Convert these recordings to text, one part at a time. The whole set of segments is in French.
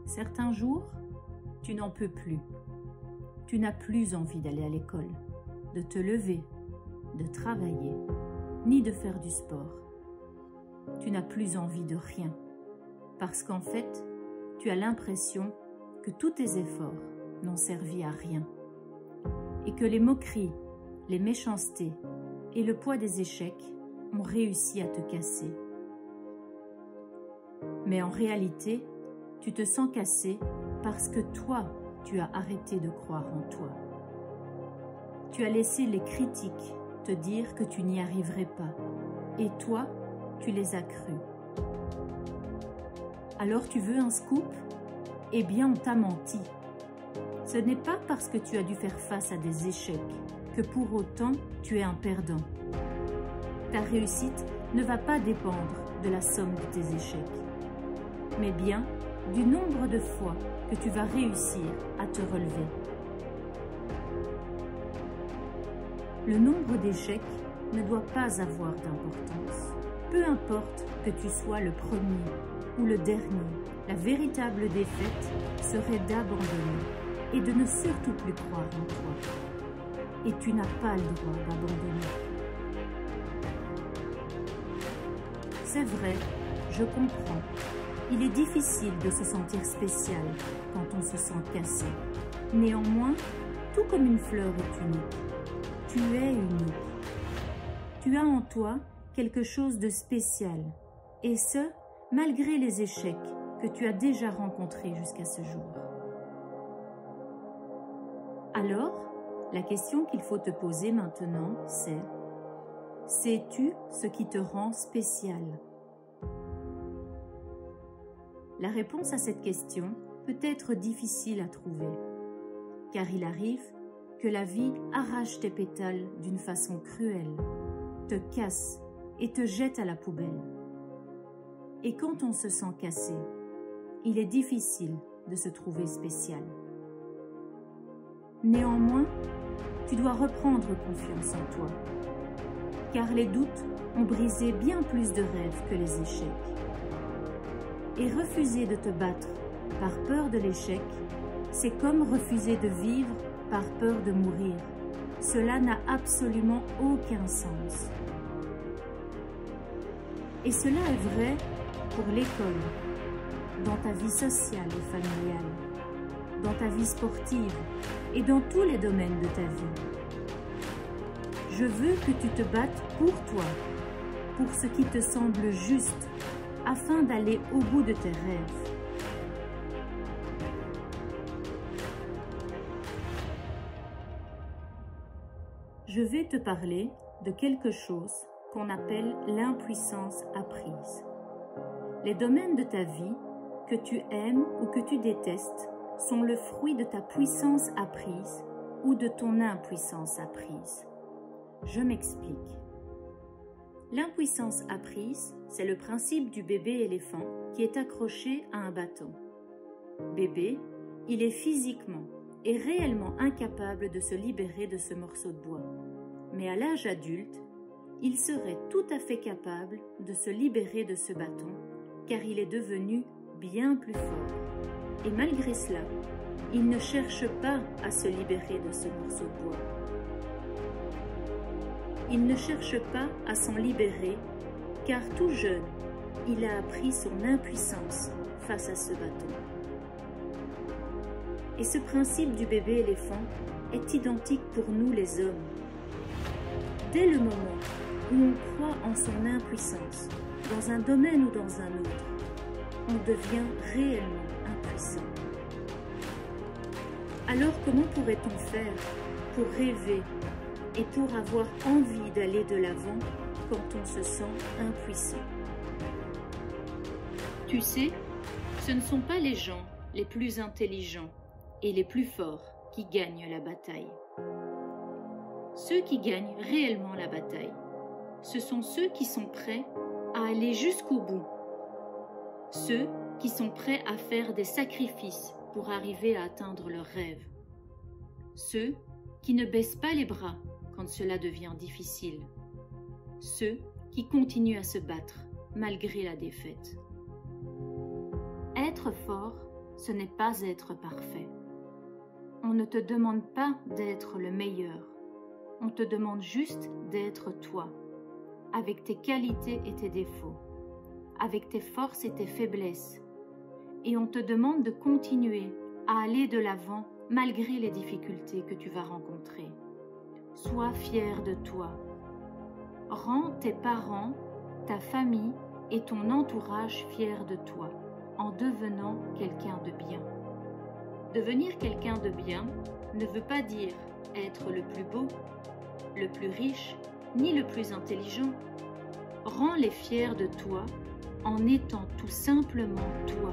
Certains jours, tu n'en peux plus. Tu n'as plus envie d'aller à l'école, de te lever, de travailler, ni de faire du sport. Tu n'as plus envie de rien, parce qu'en fait, tu as l'impression que tous tes efforts n'ont servi à rien, et que les moqueries, les méchancetés et le poids des échecs ont réussi à te casser. Mais en réalité, tu te sens cassé parce que toi, tu as arrêté de croire en toi. Tu as laissé les critiques te dire que tu n'y arriverais pas, et toi, tu les as crus. Alors tu veux un scoop? Eh bien, on t'a menti. Ce n'est pas parce que tu as dû faire face à des échecs que pour autant tu es un perdant. Ta réussite ne va pas dépendre de la somme de tes échecs, mais bien du nombre de fois que tu vas réussir à te relever. Le nombre d'échecs ne doit pas avoir d'importance. Peu importe que tu sois le premier ou le dernier, la véritable défaite serait d'abandonner et de ne surtout plus croire en toi. Et tu n'as pas le droit d'abandonner. C'est vrai, je comprends. Il est difficile de se sentir spécial quand on se sent cassé. Néanmoins, tout comme une fleur est unique, tu es unique. Tu as en toi quelque chose de spécial, et ce, malgré les échecs que tu as déjà rencontrés jusqu'à ce jour. Alors, la question qu'il faut te poser maintenant, c'est: sais-tu ce qui te rend spécial? La réponse à cette question peut être difficile à trouver, car il arrive que la vie arrache tes pétales d'une façon cruelle, te casse et te jette à la poubelle. Et quand on se sent cassé, il est difficile de se trouver spécial. Néanmoins, tu dois reprendre confiance en toi, car les doutes ont brisé bien plus de rêves que les échecs. Et refuser de te battre par peur de l'échec, c'est comme refuser de vivre par peur de mourir. Cela n'a absolument aucun sens. Et cela est vrai pour l'école, dans ta vie sociale et familiale, dans ta vie sportive et dans tous les domaines de ta vie. Je veux que tu te battes pour toi, pour ce qui te semble juste, afin d'aller au bout de tes rêves. Je vais te parler de quelque chose qu'on appelle l'impuissance apprise. Les domaines de ta vie, que tu aimes ou que tu détestes, sont le fruit de ta puissance apprise ou de ton impuissance apprise. Je m'explique. L'impuissance apprise, c'est le principe du bébé éléphant qui est accroché à un bâton. Bébé, il est physiquement et réellement incapable de se libérer de ce morceau de bois. Mais à l'âge adulte, il serait tout à fait capable de se libérer de ce bâton, car il est devenu bien plus fort. Et malgré cela, il ne cherche pas à se libérer de ce morceau de bois. Il ne cherche pas à s'en libérer, car tout jeune, il a appris son impuissance face à ce bâton. Et ce principe du bébé éléphant est identique pour nous les hommes. Dès le moment où on croit en son impuissance, dans un domaine ou dans un autre, on devient réellement impuissant. Alors comment pourrait-on faire pour rêver et pour avoir envie d'aller de l'avant quand on se sent impuissant? Tu sais, ce ne sont pas les gens les plus intelligents et les plus forts qui gagnent la bataille. Ceux qui gagnent réellement la bataille, ce sont ceux qui sont prêts à aller jusqu'au bout, ceux qui sont prêts à faire des sacrifices pour arriver à atteindre leurs rêves, ceux qui ne baissent pas les bras quand cela devient difficile, ceux qui continuent à se battre malgré la défaite. Être fort ce n'est pas être parfait. On ne te demande pas d'être le meilleur. On te demande juste d'être toi, avec tes qualités et tes défauts, avec tes forces et tes faiblesses. Et on te demande de continuer à aller de l'avant malgré les difficultés que tu vas rencontrer. Sois fier de toi. Rends tes parents, ta famille et ton entourage fiers de toi en devenant quelqu'un de bien. Devenir quelqu'un de bien ne veut pas dire être le plus beau, le plus riche, ni le plus intelligent. Rends-les fiers de toi en étant tout simplement toi,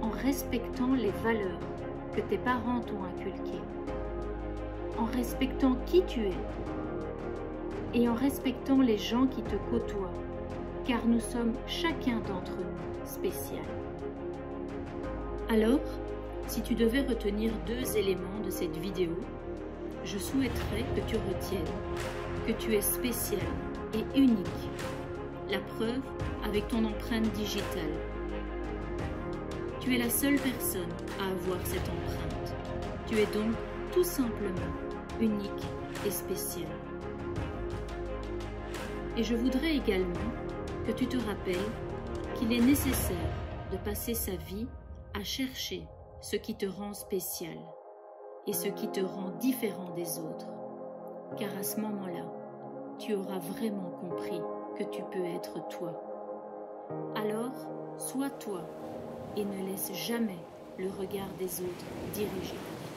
en respectant les valeurs que tes parents t'ont inculquées, en respectant qui tu es et en respectant les gens qui te côtoient, car nous sommes chacun d'entre nous spécial. Alors, si tu devais retenir 2 éléments de cette vidéo, je souhaiterais que tu retiennes que tu es spécial et unique. La preuve avec ton empreinte digitale. Tu es la seule personne à avoir cette empreinte. Tu es donc tout simplement unique et spécial. Et je voudrais également que tu te rappelles qu'il est nécessaire de passer sa vie à chercher ce qui te rend spécial et ce qui te rend différent des autres. Car à ce moment-là, tu auras vraiment compris que tu peux être toi. Alors, sois toi et ne laisse jamais le regard des autres diriger ta vie.